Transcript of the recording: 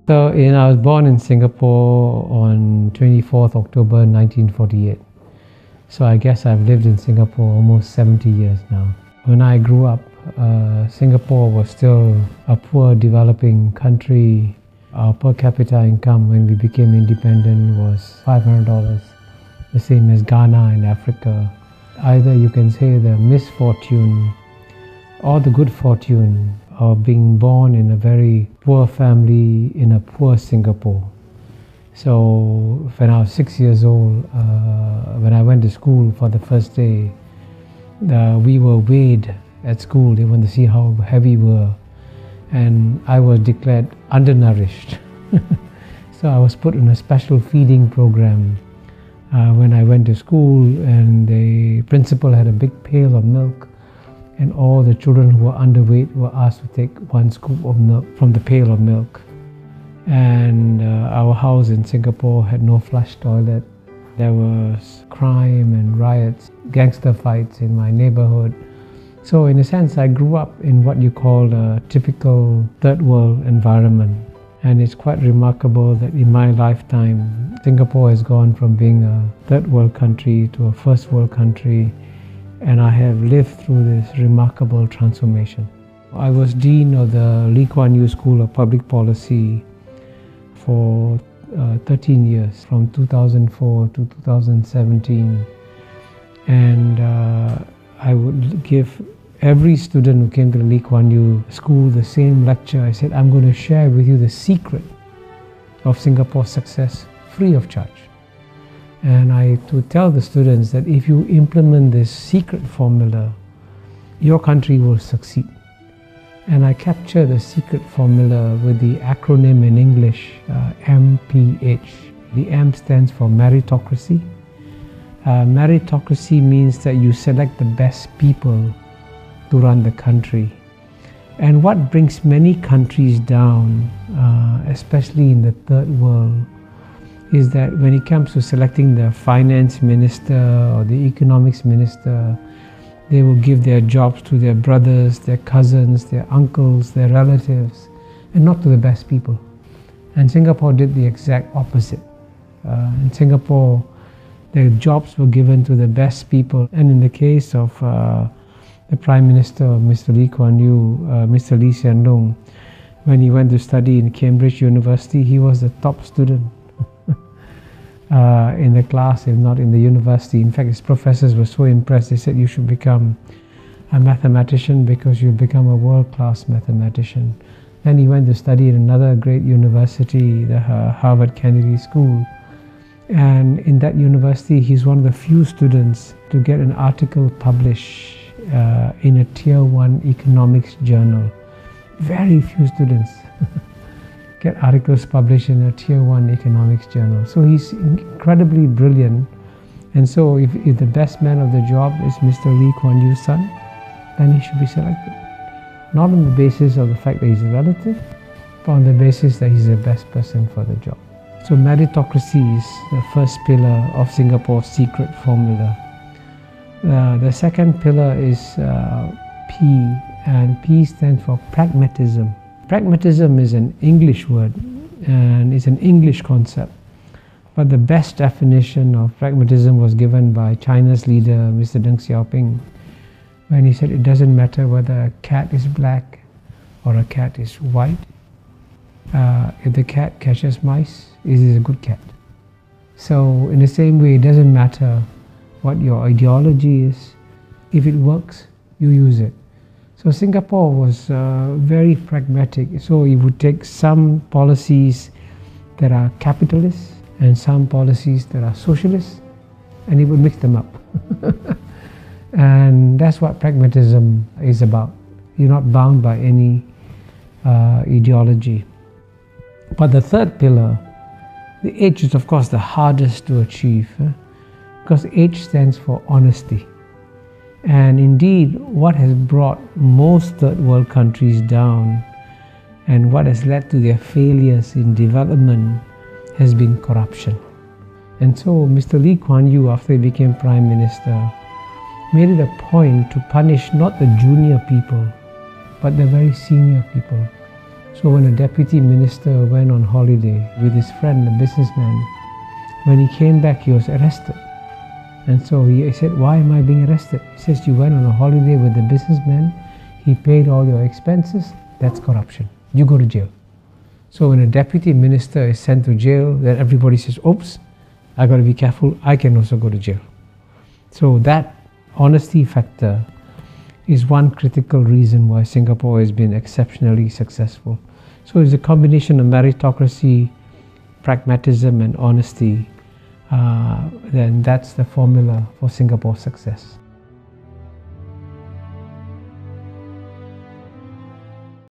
So, I was born in Singapore on 24th October 1948. So I guess I've lived in Singapore almost 70 years now. When I grew up, Singapore was still a poor developing country. Our per capita income when we became independent was $500, the same as Ghana in Africa. Either you can say the misfortune or the good fortune of being born in a very poor family in a poor Singapore. So when I was 6 years old, when I went to school for the first day, we were weighed at school. They wanted to see how heavy we were. And I was declared undernourished. So I was put in a special feeding program when I went to school, and the principal had a big pail of milk, and all the children who were underweight were asked to take one scoop of milk from the pail of milk. And our house in Singapore had no flush toilet. There was crime and riots, gangster fights in my neighborhood. So in a sense, I grew up in what you call a typical third world environment. And it's quite remarkable that in my lifetime, Singapore has gone from being a third world country to a first world country. And I have lived through this remarkable transformation. I was Dean of the Lee Kuan Yew School of Public Policy for 13 years, from 2004 to 2017. And I would give every student who came to the Lee Kuan Yew School the same lecture. I said, I'm going to share with you the secret of Singapore's success free of charge. And I would tell the students that if you implement this secret formula, your country will succeed. And I capture the secret formula with the acronym in English, MPH. The M stands for meritocracy. Meritocracy means that you select the best people to run the country. And what brings many countries down, especially in the third world, is that when it comes to selecting the finance minister or the economics minister, they will give their jobs to their brothers, their cousins, their uncles, their relatives, and not to the best people. And Singapore did the exact opposite. In Singapore, the jobs were given to the best people. And in the case of the Prime Minister of Mr. Lee Kuan Yew, Mr. Lee Hsien Loong, when he went to study in Cambridge University, he was the top student in the class, if not in the university. In fact, his professors were so impressed, they said, you should become a mathematician because you'll become a world-class mathematician. Then he went to study in another great university, the Harvard Kennedy School. And in that university, he's one of the few students to get an article published in a Tier 1 economics journal. Very few students get articles published in a Tier 1 economics journal. So he's incredibly brilliant. And so if the best man of the job is Mr. Lee Kuan Yew's son, then he should be selected. Not on the basis of the fact that he's a relative, but on the basis that he's the best person for the job. So meritocracy is the first pillar of Singapore's secret formula. The second pillar is P, and P stands for pragmatism. Pragmatism is an English word, and it's an English concept. But the best definition of pragmatism was given by China's leader, Mr. Deng Xiaoping, when he said it doesn't matter whether a cat is black or a cat is white. If the cat catches mice, it is a good cat. So in the same way, it doesn't matter what your ideology is. If it works, you use it. So Singapore was very pragmatic. So it would take some policies that are capitalist and some policies that are socialist, and it would mix them up. And that's what pragmatism is about. You're not bound by any ideology. But the third pillar, the H is of course the hardest to achieve, because H stands for honesty. And indeed, what has brought most third world countries down and what has led to their failures in development has been corruption. And so Mr. Lee Kuan Yew, after he became Prime Minister, made it a point to punish not the junior people, but the very senior people. So when a deputy minister went on holiday with his friend, a businessman, when he came back, he was arrested. And so he said, "Why am I being arrested?" He says, "You went on a holiday with the businessman, he paid all your expenses, that's corruption. You go to jail." So when a deputy minister is sent to jail, then everybody says, "Oops, I got to be careful, I can also go to jail." So that honesty factor is one critical reason why Singapore has been exceptionally successful. So it's a combination of meritocracy, pragmatism and honesty. Then that's the formula for Singapore's success.